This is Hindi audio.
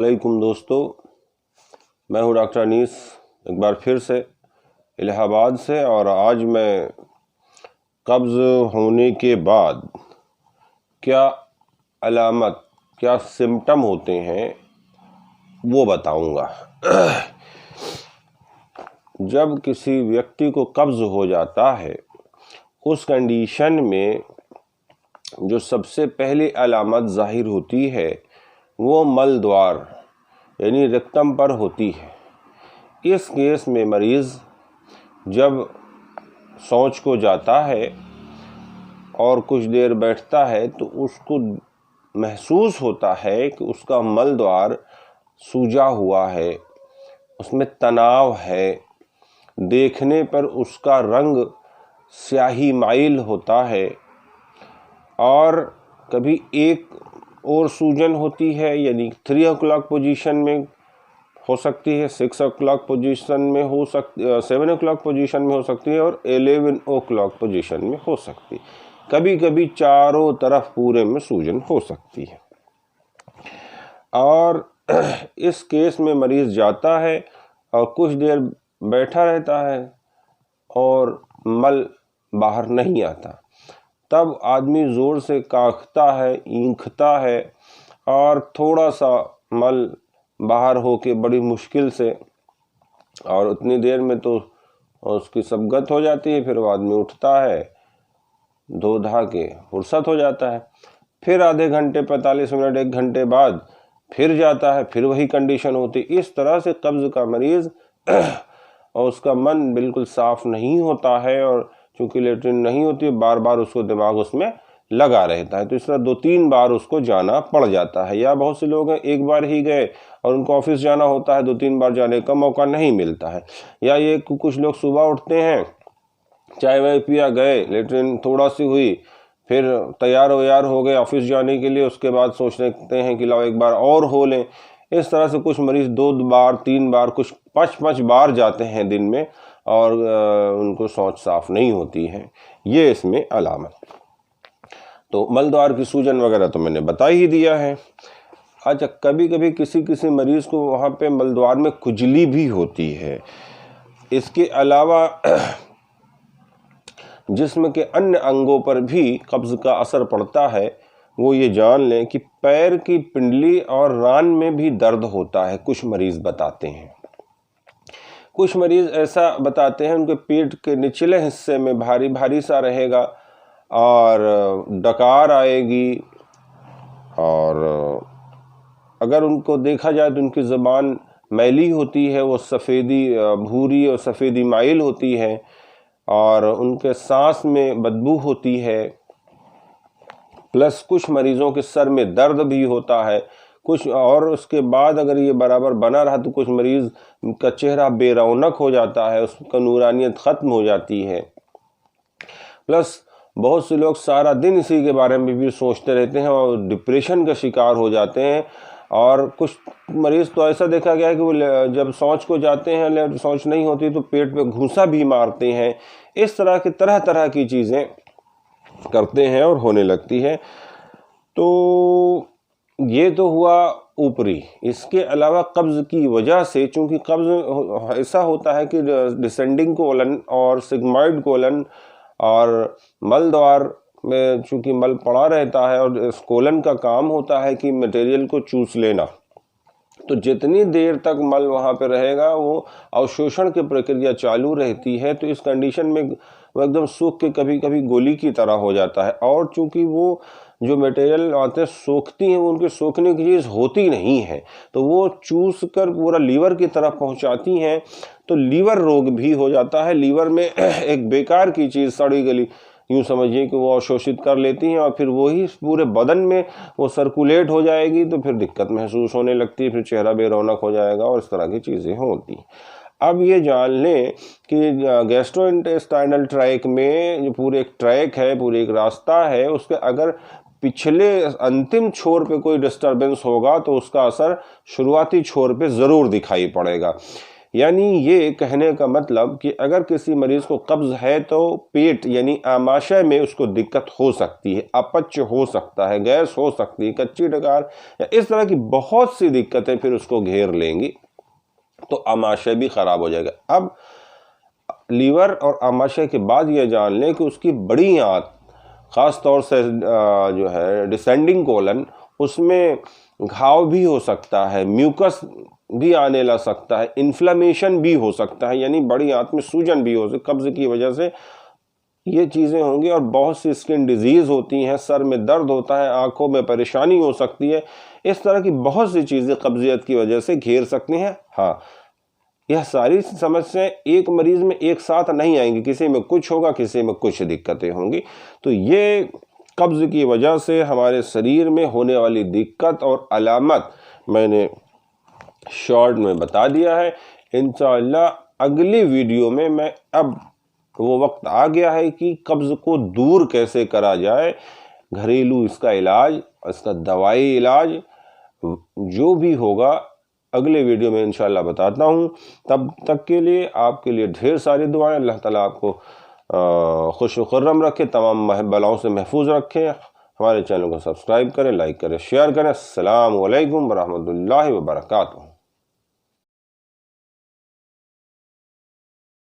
वालेकुम दोस्तों, मैं हूं डॉक्टर अनीस एक बार फिर से इलाहाबाद से। और आज मैं कब्ज़ होने के बाद क्या अलामत, क्या सिम्टम होते हैं वो बताऊंगा। जब किसी व्यक्ति को कब्ज़ हो जाता है, उस कंडीशन में जो सबसे पहली अलामत ज़ाहिर होती है वो मल द्वार यानी रेक्टम पर होती है। इस केस में मरीज़ जब शौच को जाता है और कुछ देर बैठता है तो उसको महसूस होता है कि उसका मल द्वार सूजा हुआ है, उसमें तनाव है, देखने पर उसका रंग स्याही माइल होता है और कभी एक और सूजन होती है, यानी 3 o'clock पोजीशन में हो सकती है, 6 o'clock पोजीशन में हो सकती, 7 o'clock पोजीशन में हो सकती है और 11 o'clock पोजीशन में हो सकती है। कभी कभी चारों तरफ पूरे में सूजन हो सकती है। और इस केस में मरीज जाता है और कुछ देर बैठा रहता है और मल बाहर नहीं आता, तब आदमी ज़ोर से काखता है, ईंखता है और थोड़ा सा मल बाहर होके बड़ी मुश्किल से, और उतनी देर में तो उसकी सबगत हो जाती है। फिर वो आदमी उठता है, धो धा के फुर्सत हो जाता है। फिर आधे घंटे 45 मिनट 1 घंटे बाद फिर जाता है, फिर वही कंडीशन होती। इस तरह से कब्ज़ का मरीज़ और उसका मन बिल्कुल साफ नहीं होता है, और चूँकि लेटरिन नहीं होती है, बार बार उसको दिमाग उसमें लगा रहता है। तो इस तरह 2-3 बार उसको जाना पड़ जाता है। या बहुत से लोग हैं एक बार ही गए और उनको ऑफिस जाना होता है, 2-3 बार जाने का मौका नहीं मिलता है। या ये कुछ लोग सुबह उठते हैं, चाय वाय पिया, गए, लेटरिन थोड़ा सी हुई, फिर तैयार व्यार हो गए ऑफिस जाने के लिए, उसके बाद सोचते हैं कि लाओ एक बार और हो लें। इस तरह से कुछ मरीज 2 बार 3 बार, कुछ 5-5 बार जाते हैं दिन में और उनको शौच साफ नहीं होती है। ये इसमें अलामत। तो मलद्वार की सूजन वगैरह तो मैंने बता ही दिया है। अच्छा, कभी कभी किसी मरीज को वहाँ पे मलद्वार में खुजली भी होती है। इसके अलावा जिस्म के अन्य अंगों पर भी कब्ज़ का असर पड़ता है। वो ये जान लें कि पैर की पिंडली और रान में भी दर्द होता है, कुछ मरीज बताते हैं। कुछ मरीज ऐसा बताते हैं उनके पेट के निचले हिस्से में भारी भारी सा रहेगा और डकार आएगी, और अगर उनको देखा जाए तो उनकी ज़बान मैली होती है, वो सफ़ेदी भूरी और सफ़ेदी माइल होती है, और उनके सांस में बदबू होती है। प्लस कुछ मरीज़ों के सर में दर्द भी होता है कुछ, और उसके बाद अगर ये बराबर बना रहा तो कुछ मरीज़ का चेहरा बेरौनक हो जाता है, उसका नूरानियत ख़त्म हो जाती है। प्लस बहुत से लोग सारा दिन इसी के बारे में भी सोचते रहते हैं और डिप्रेशन का शिकार हो जाते हैं। और कुछ मरीज़ तो ऐसा देखा गया है कि वो जब शौच को जाते हैं, शौच नहीं होती तो पेट पे घूंसा भी मारते हैं। इस तरह की तरह तरह की चीज़ें करते हैं और होने लगती है। तो ये तो हुआ ऊपरी। इसके अलावा कब्ज़ की वजह से, चूँकि कब्ज़ ऐसा होता है कि डिसेंडिंग कोलन और सिग्मॉइड कोलन और मल द्वार में चूँकि मल पड़ा रहता है और इस कोलन का काम होता है कि मटेरियल को चूस लेना, तो जितनी देर तक मल वहाँ पे रहेगा वो अवशोषण की प्रक्रिया चालू रहती है। तो इस कंडीशन में वो एकदम सूख के कभी कभी गोली की तरह हो जाता है, और चूँकि वो जो मटेरियल आते सोखती हैं, वो उनके सोखने की चीज़ होती नहीं है, तो वो चूस कर पूरा लीवर की तरफ पहुंचाती हैं, तो लीवर रोग भी हो जाता है। लीवर में एक बेकार की चीज़, सड़ी गली यूँ समझिए कि वो अवशोषित कर लेती हैं, और फिर वही पूरे बदन में वो सर्कुलेट हो जाएगी, तो फिर दिक्कत महसूस होने लगती है, फिर चेहरा बेरौनक हो जाएगा और इस तरह की चीज़ें होती हैं। अब ये जान लें कि गैस्ट्रोइंटेस्टाइनल ट्रैक में जो पूरे एक ट्रैक है, पूरे एक रास्ता है, उसके अगर पिछले अंतिम छोर पे कोई डिस्टरबेंस होगा तो उसका असर शुरुआती छोर पे ज़रूर दिखाई पड़ेगा। यानी ये कहने का मतलब कि अगर किसी मरीज को कब्ज है तो पेट यानी आमाशय में उसको दिक्कत हो सकती है, अपच हो सकता है, गैस हो सकती है, कच्ची डकार या इस तरह की बहुत सी दिक्कतें फिर उसको घेर लेंगी, तो आमाशय भी खराब हो जाएगा। अब लीवर और आमाशय के बाद यह जान लें कि उसकी बड़ी आंत, ख़ास तौर से जो है डिसेंडिंग कोलन, उसमें घाव भी हो सकता है, म्यूकस भी आने लग सकता है, इन्फ्लेमेशन भी हो सकता है, यानी बड़ी आंत में सूजन भी हो सकती है कब्ज़ की वजह से, ये चीज़ें होंगी। और बहुत सी स्किन डिजीज़ होती हैं, सर में दर्द होता है, आंखों में परेशानी हो सकती है, इस तरह की बहुत सी चीज़ें कब्जियत की वजह से घेर सकती हैं। हाँ, यह सारी समस्याएं एक मरीज में एक साथ नहीं आएंगी, किसी में कुछ होगा, किसी में कुछ दिक्कतें होंगी। तो ये कब्ज़ की वजह से हमारे शरीर में होने वाली दिक्कत और अलामत मैंने शॉर्ट में बता दिया है। इंशाअल्लाह अगली वीडियो में मैं, अब वो वक्त आ गया है कि कब्ज़ को दूर कैसे करा जाए, घरेलू इसका इलाज, इसका दवाई इलाज जो भी होगा अगले वीडियो में इंशाअल्लाह बताता हूँ। तब तक के लिए आपके लिए ढेर सारी दुआएं। अल्लाह ताला आपको खुश व खुर्रम रखे, तमाम बलाओं से महफूज रखें। हमारे चैनल को सब्सक्राइब करें, लाइक करें, शेयर करें। अस्सलामु अलैकुम व रहमतुल्लाहि व बरकातुहू।